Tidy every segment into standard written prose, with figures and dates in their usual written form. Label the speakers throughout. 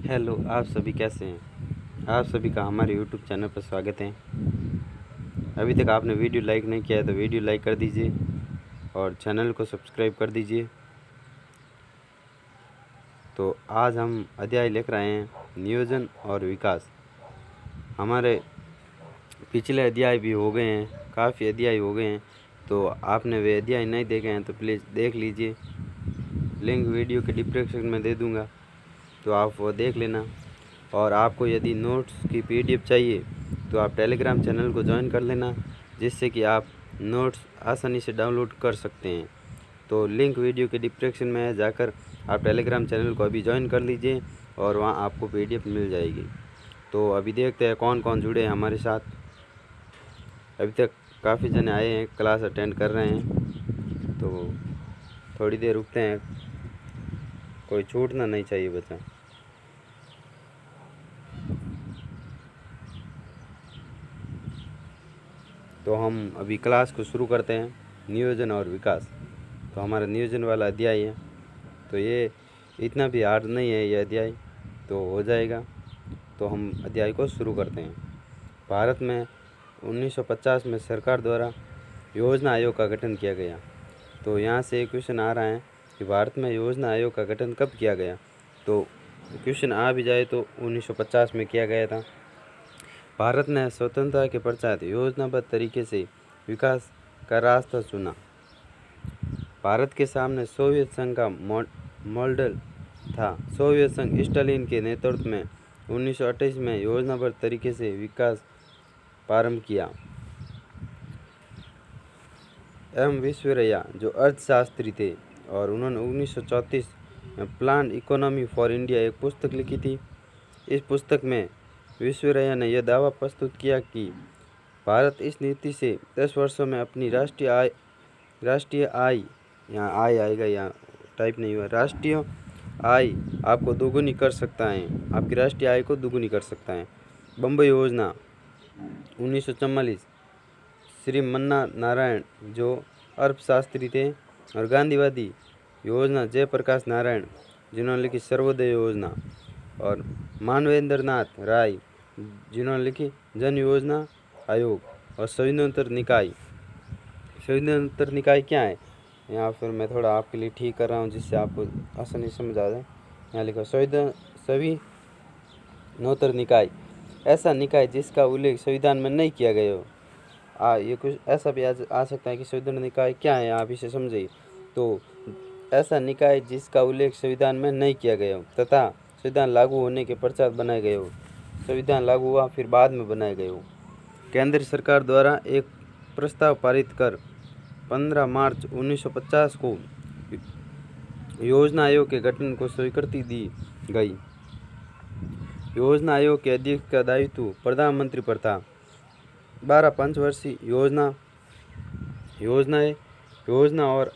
Speaker 1: Hello, आप सभी कैसे हैं? आप सभी का हमारे यूट्यूब चैनल पर स्वागत है। अभी तक आपने वीडियो लाइक नहीं किया है तो वीडियो लाइक कर दीजिए और चैनल को सब्सक्राइब कर दीजिए। तो आज हम अध्याय लिख रहे हैं नियोजन और विकास। हमारे पिछले अध्याय भी हो गए हैं, काफ़ी अध्याय हो गए हैं। तो आपने वे अध्याय नहीं देखे हैं तो प्लीज़ देख लीजिए। लिंक वीडियो के डिस्क्रिप्शन में दे दूँगा, तो आप वो देख लेना। और आपको यदि नोट्स की पीडीएफ चाहिए तो आप टेलीग्राम चैनल को ज्वाइन कर लेना, जिससे कि आप नोट्स आसानी से डाउनलोड कर सकते हैं। तो लिंक वीडियो के डिस्क्रिप्शन में है, जाकर आप टेलीग्राम चैनल को अभी ज्वाइन कर लीजिए और वहाँ आपको पीडीएफ मिल जाएगी। तो अभी देखते हैं कौन कौन जुड़े हैं हमारे साथ। अभी तक काफ़ी जने आए हैं, क्लास अटेंड कर रहे हैं, तो थोड़ी देर रुकते हैं, कोई छूटना नहीं चाहिए बच्चा। तो हम अभी क्लास को शुरू करते हैं, नियोजन और विकास। तो हमारा नियोजन वाला अध्याय है, तो ये इतना भी हार्ड नहीं है ये अध्याय, तो हो जाएगा। तो हम अध्याय को शुरू करते हैं। भारत में 1950 में सरकार द्वारा योजना आयोग का गठन किया गया। तो यहाँ से एक क्वेश्चन आ रहा है कि भारत में योजना आयोग का गठन कब किया गया। तो क्वेश्चन आ भी जाए तो 1950 में किया गया था। भारत ने स्वतंत्रता के पश्चात योजनाबद्ध तरीके से विकास का रास्ता चुना। भारत के सामने सोवियत संघ का मॉडल था। सोवियत संघ स्टालिन के नेतृत्व में 1928 में योजनाबद्ध तरीके से विकास प्रारंभ किया। एम विश्वेश्वरैया जो अर्थशास्त्री थे और उन्होंने 1934 में प्लान इकोनॉमी फॉर इंडिया एक पुस्तक लिखी थी। इस पुस्तक में विश्वेश्वरैया ने यह दावा प्रस्तुत किया कि भारत इस नीति से 10 वर्षों में अपनी राष्ट्रीय आय यहाँ आय आएगा, यहाँ टाइप नहीं हुआ, राष्ट्रीय आय आपको दोगुनी कर सकता है, आपकी राष्ट्रीय आय को दोगुनी कर सकता है। बम्बई योजना 1944, श्री मन्ना नारायण जो अर्थशास्त्री थे, और गांधीवादी योजना जयप्रकाश नारायण जिन्होंने लिखी सर्वोदय योजना, और मानवेंद्र नाथ राय जिन्होंने लिखी जन योजना आयोग, और संविधान निकाय। संविधान निकाय क्या है, यहाँ फिर मैं थोड़ा आपके लिए ठीक कर रहा हूँ जिससे आपको आसानी समझ आ जाए। यहाँ लिखा संविधानोत्तर निकाय, ऐसा निकाय जिसका उल्लेख संविधान में नहीं किया गया हो। ये कुछ ऐसा भी आ सकता है कि संविधान निकाय क्या है, आप इसे समझिए। तो ऐसा निकाय जिसका उल्लेख संविधान में नहीं किया गया हो तथा संविधान लागू होने के पश्चात बनाए गए हो। संविधान लागू हुआ फिर बाद में बनाए गए हो। केंद्र सरकार द्वारा एक प्रस्ताव पारित कर 15 मार्च 1950 को योजना आयोग के गठन को स्वीकृति दी गई। योजना आयोग के अध्यक्ष का दायित्व प्रधानमंत्री पर था। 12 पंचवर्षीय योजना और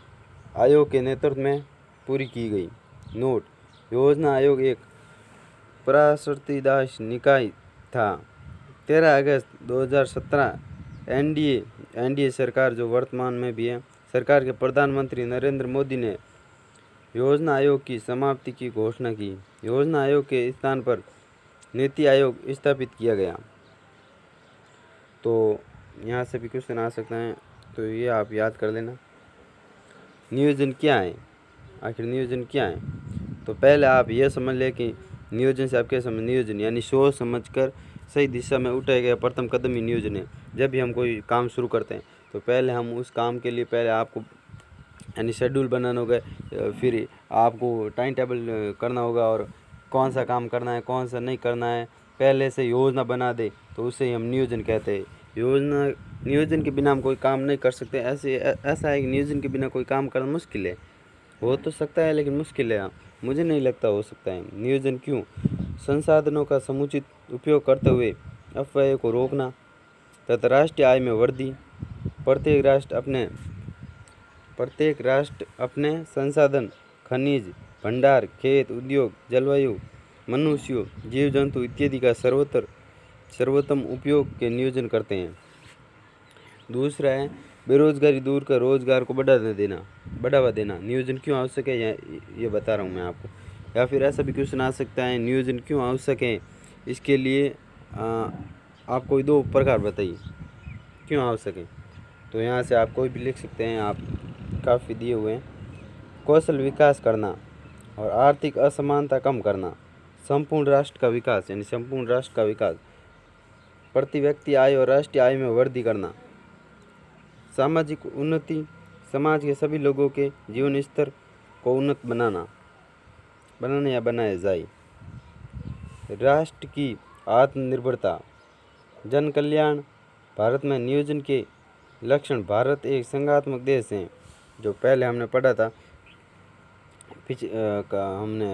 Speaker 1: आयोग के नेतृत्व में पूरी की गई। नोट: योजना आयोग एक पराशर्तीदास निकाय था। 13 अगस्त 2017 एनडीए सरकार जो वर्तमान में भी है, सरकार के प्रधानमंत्री नरेंद्र मोदी ने योजना आयोग की समाप्ति की घोषणा की। योजना आयोग के स्थान पर नीति आयोग स्थापित किया गया। तो यहाँ से भी क्वेश्चन आ सकता है, तो ये आप याद कर लेना। नियोजन क्या है, आखिर नियोजन क्या है? तो पहले आप ये समझ लें कि नियोजन से आप क्या समझ, नियोजन यानी सोच समझकर सही दिशा में उठाया गया प्रथम कदम ही नियोजन है। जब भी हम कोई काम शुरू करते हैं तो पहले हम उस काम के लिए पहले आपको यानी शेड्यूल बनाना होगा, फिर आपको टाइम टेबल करना होगा और कौन सा काम करना है कौन सा नहीं करना है, पहले से योजना बना दे तो उसे हम नियोजन कहते हैं। नियोजन के बिना हम कोई काम नहीं कर सकते। ऐसा है कि नियोजन के बिना कोई काम करना मुश्किल है। हो तो सकता है लेकिन मुश्किल है, मुझे नहीं लगता हो सकता है। नियोजन क्यों? संसाधनों का समुचित उपयोग करते हुए अपव्यय को रोकना तथा राष्ट्रीय आय में वृद्धि। प्रत्येक राष्ट्र अपने संसाधन, खनिज भंडार, खेत, उद्योग, जलवायु, मनुष्यों, जीव जंतु इत्यादि का सर्वोत्तम उपयोग के नियोजन करते हैं। दूसरा है बेरोजगारी दूर कर रोजगार को बढ़ावा देना। नियोजन क्यों आवश्यक है ये बता रहा हूँ मैं आपको। या फिर ऐसा भी क्वेश्चन आ सकता है, नियोजन क्यों आवश्यक है, इसके लिए आप कोई दो प्रकार बताइए क्यों आवश्यक है। तो यहाँ से आप कोई भी लिख सकते हैं, आप काफ़ी दिए हुए हैं। कौशल विकास करना और आर्थिक असमानता कम करना, संपूर्ण राष्ट्र का विकास यानी संपूर्ण राष्ट्र का विकास, प्रति व्यक्ति आय और राष्ट्रीय आय में वृद्धि करना, सामाजिक उन्नति, समाज के सभी लोगों के जीवन स्तर को उन्नत बनाना या बनाया जाए, राष्ट्र की आत्मनिर्भरता, जन कल्याण। भारत में नियोजन के लक्षण। भारत एक संघात्मक देश है, जो पहले हमने पढ़ा था, हमने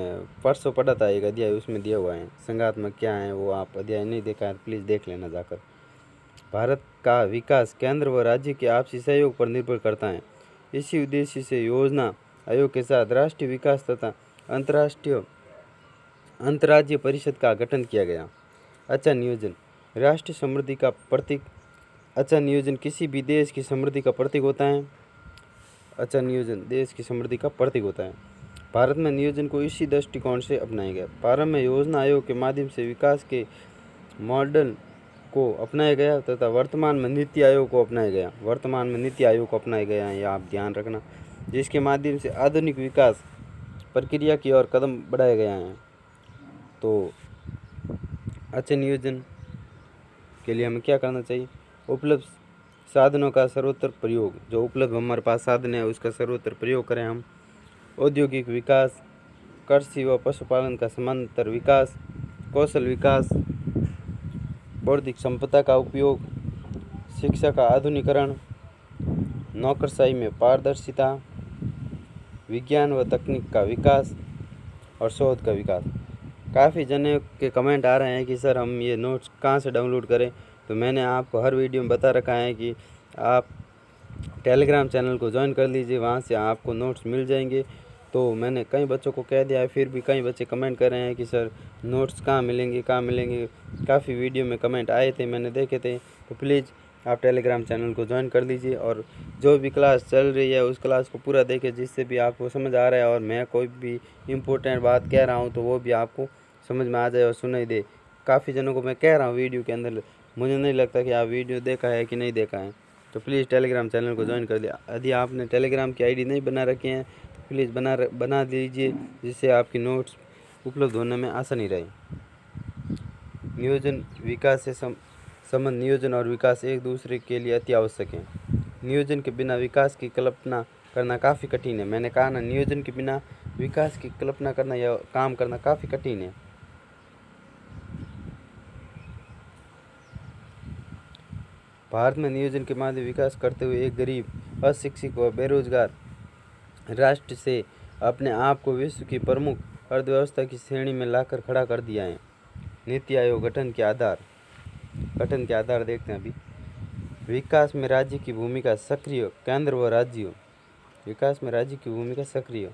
Speaker 1: परसों पढ़ा था एक अध्याय, उसमें दिया हुआ है संघात्मक क्या है, वो आप अध्याय नहीं देखा है प्लीज़ देख लेना जाकर। भारत का विकास केंद्र व राज्य के आपसी सहयोग पर निर्भर करता है। इसी उद्देश्य से योजना आयोग के साथ राष्ट्रीय विकास तथा अंतर्राज्यीय परिषद का गठन किया गया। अच्छा नियोजन राष्ट्रीय समृद्धि का प्रतीक। अच्छा नियोजन किसी भी देश की समृद्धि का प्रतीक होता है। अच्छा नियोजन देश की समृद्धि का प्रतीक होता है। भारत में नियोजन को इसी दृष्टिकोण से अपनाया गया। प्रारंभ में योजना आयोग के माध्यम से विकास के मॉडल को अपनाया गया तथा वर्तमान में नीति आयोग को अपनाया गया है, यह आप ध्यान रखना, जिसके माध्यम से आधुनिक विकास प्रक्रिया की ओर कदम बढ़ाया गया है। तो अच्छे नियोजन के लिए हमें क्या करना चाहिए, उपलब्ध साधनों का सर्वोत्तर प्रयोग, जो उपलब्ध हमारे पास साधन है उसका सर्वोत्तर प्रयोग करें हम। औद्योगिक विकास, कृषि व पशुपालन का समांतर विकास, कौशल विकास, बौद्धिक संपदा का उपयोग, शिक्षा का आधुनिकीकरण, नौकरशाही में पारदर्शिता, विज्ञान व तकनीक का विकास और शोध का विकास। काफ़ी जने के कमेंट आ रहे हैं कि सर हम ये नोट्स कहाँ से डाउनलोड करें। तो मैंने आपको हर वीडियो में बता रखा है कि आप टेलीग्राम चैनल को ज्वाइन कर लीजिए, वहाँ से आपको नोट्स मिल जाएंगे। तो मैंने कई बच्चों को कह दिया है, फिर भी कई बच्चे कमेंट कर रहे हैं कि सर नोट्स कहाँ मिलेंगे। काफ़ी वीडियो में कमेंट आए थे, मैंने देखे थे। तो प्लीज़ आप टेलीग्राम चैनल को ज्वाइन कर लीजिए और जो भी क्लास चल रही है उस क्लास को पूरा देखिए, जिससे भी आपको समझ आ रहा है और मैं कोई भी इम्पोर्टेंट बात कह रहा हूँ तो वो भी आपको समझ में आ जाए और सुनाई दे। काफ़ी जनों को मैं कह रहा हूँ वीडियो के अंदर, मुझे नहीं लगता कि आप वीडियो देखा है कि नहीं देखा है। तो प्लीज़ टेलीग्राम चैनल को ज्वाइन कर लिया। यदि आपने टेलीग्राम की आईडी नहीं बना रखी है तो प्लीज़ बना दीजिए, जिससे आपकी नोट्स उपलब्ध होने में आसानी रहे। नियोजन विकास से संबंध। नियोजन और विकास एक दूसरे के लिए अति आवश्यक है। नियोजन के बिना विकास की कल्पना करना काफ़ी कठिन है। मैंने कहा ना, नियोजन के बिना विकास की कल्पना करना या काम करना काफ़ी कठिन है। भारत में नियोजन के माध्यम विकास करते हुए एक गरीब, अशिक्षित व बेरोजगार राष्ट्र से अपने आप को विश्व की प्रमुख अर्थव्यवस्था की श्रेणी में लाकर खड़ा कर दिया है। नीति आयोग गठन के आधार देखते हैं अभी। विकास में राज्य की भूमिका सक्रिय, केंद्र व राज्य। विकास में राज्य की भूमिका सक्रिय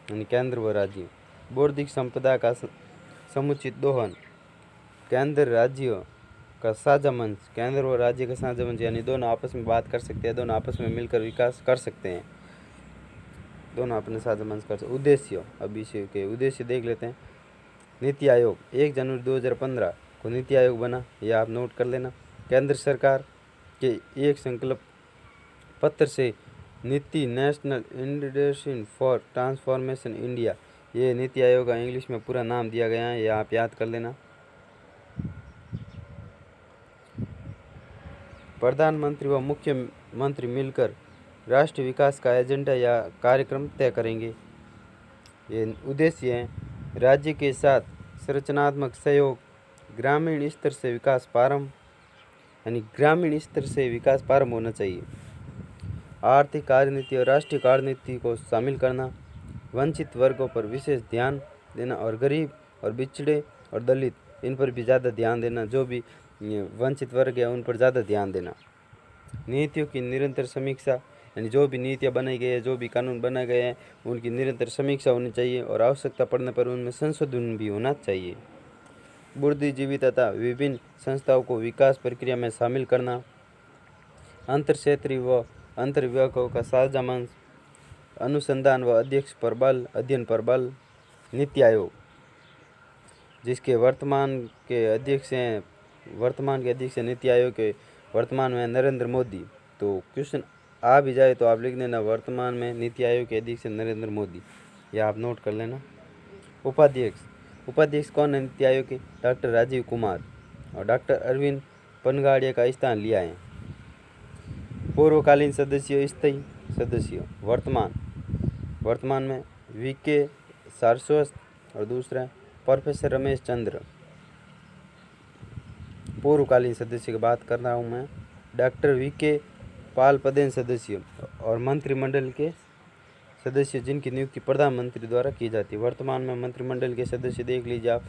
Speaker 1: यानी केंद्र व राज्य। बौद्धिक संपदा का समुचित दोहन, केंद्र राज्य का साझा मंच। केंद्र और राज्य का साझा मंच यानी दोनों आपस में बात कर सकते हैं, दोनों आपस में मिलकर विकास कर सकते हैं, दोनों अपने साझा मंच कर सकते। उद्देश्य, अब इसी के उद्देश्य देख लेते हैं। नीति आयोग 1 जनवरी 2015 को नीति आयोग बना, यह आप नोट कर लेना। केंद्र सरकार के एक संकल्प पत्र से नीति national institute for transformation India, ये नीति आयोग का इंग्लिश में पूरा नाम दिया गया है, यह आप याद कर लेना। प्रधानमंत्री व मुख्यमंत्री मिलकर राष्ट्रीय विकास का एजेंडा या कार्यक्रम तय करेंगे। ये उद्देश्य हैं। राज्य के साथ संरचनात्मक सहयोग, ग्रामीण स्तर से विकास प्रारंभ होना चाहिए। आर्थिक कार्यनीति और राष्ट्रीय कार्यनीति को शामिल करना, वंचित वर्गों पर विशेष ध्यान देना और गरीब और पिछड़े और दलित, इन पर भी ज़्यादा ध्यान देना। जो भी वंचित वर्ग है उन पर ज़्यादा ध्यान देना। नीतियों की निरंतर समीक्षा, यानी जो भी नीतियाँ बनाई गई है, जो भी कानून बनाए गए हैं, उनकी निरंतर समीक्षा होनी चाहिए और आवश्यकता पड़ने पर उनमें संशोधन भी होना चाहिए। बुद्धिजीवी तथा विभिन्न संस्थाओं को विकास प्रक्रिया में शामिल करना, अंतर क्षेत्रीय व अंतर विभागों का साझा मंच, अनुसंधान व अध्ययन पर बल। नीति आयोग, जिसके वर्तमान के अध्यक्ष हैं नीति आयोग के वर्तमान में नरेंद्र मोदी। तो क्वेश्चन आ भी जाए तो आप लिख देना वर्तमान में नीति आयोग के अध्यक्ष नरेंद्र मोदी, यह आप नोट कर लेना। उपाध्यक्ष कौन है नीति आयोग के? डॉक्टर राजीव कुमार, और डॉक्टर अरविंद पनगाड़िया का स्थान लिया है। पूर्वकालीन सदस्य, स्थायी सदस्य, वर्तमान में वीके सारस्वत और दूसरा प्रोफेसर रमेश चंद्र। पूर्वकालीन सदस्य की बात कर रहा हूँ मैं। डॉक्टर वीके पाल पदेन सदस्य, और मंत्रिमंडल के सदस्य जिनकी नियुक्ति प्रधानमंत्री द्वारा की जाती है। वर्तमान में मंत्रिमंडल के सदस्य देख लीजिए आप,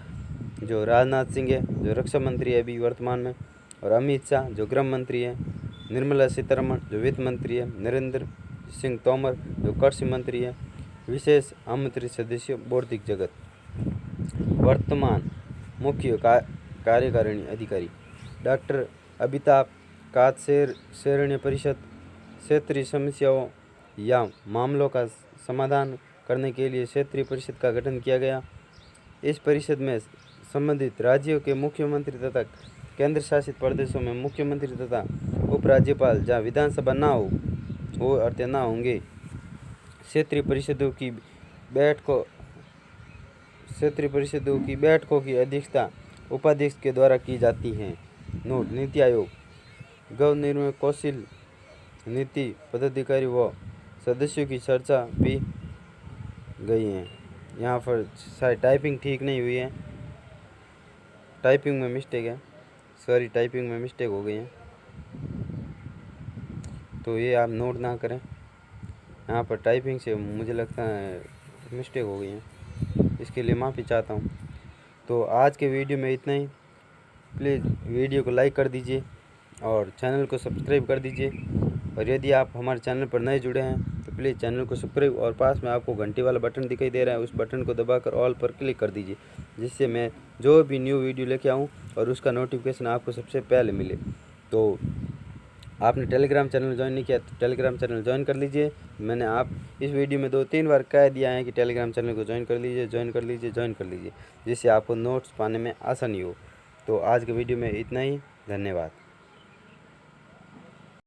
Speaker 1: जो राजनाथ सिंह है जो रक्षा मंत्री है अभी वर्तमान में, और अमित शाह जो गृह मंत्री है, निर्मला सीतारमण जो वित्त मंत्री है, नरेंद्र सिंह तोमर जो कृषि मंत्री है, विशेष आमंत्रित सदस्य बौद्धिक जगत। वर्तमान मुख्य कार्यकारिणी अधिकारी डॉक्टर अमिताभ कांत। शहरीय परिषद क्षेत्रीय समस्याओं या मामलों का समाधान करने के लिए क्षेत्रीय परिषद का गठन किया गया। इस परिषद में संबंधित राज्यों के मुख्यमंत्री तथा केंद्र शासित प्रदेशों में मुख्यमंत्री तथा उपराज्यपाल जहाँ विधानसभा ना हो और ना होंगे। क्षेत्रीय परिषदों की बैठकों की अध्यक्षता उपाध्यक्ष के द्वारा की जाती है। Note, NITI Aayog governor council नीति पदाधिकारी व सदस्यों की चर्चा भी गई है। यहाँ पर शायद टाइपिंग ठीक नहीं हुई है, टाइपिंग में मिस्टेक हो गई है, तो ये आप नोट ना करें। यहाँ पर टाइपिंग से मुझे लगता है मिस्टेक हो गई है, इसके लिए माफ़ी चाहता हूँ। तो आज के वीडियो में इतना ही। प्लीज़ वीडियो को लाइक कर दीजिए और चैनल को सब्सक्राइब कर दीजिए, और यदि आप हमारे चैनल पर नए जुड़े हैं तो प्लीज़ चैनल को सब्सक्राइब, और पास में आपको घंटी वाला बटन दिखाई दे रहा है, उस बटन को दबाकर ऑल पर क्लिक कर दीजिए, जिससे मैं जो भी न्यू वीडियो लेके आऊँ और उसका नोटिफिकेशन आपको सबसे पहले मिले। तो आपने टेलीग्राम चैनल ज्वाइन नहीं किया तो टेलीग्राम चैनल ज्वाइन कर लीजिए। मैंने आप इस वीडियो में 2-3 बार कह दिया है कि टेलीग्राम चैनल को ज्वाइन कर लीजिए, जिससे आपको नोट्स पाने में आसानी हो। तो आज के वीडियो में इतना ही, धन्यवाद।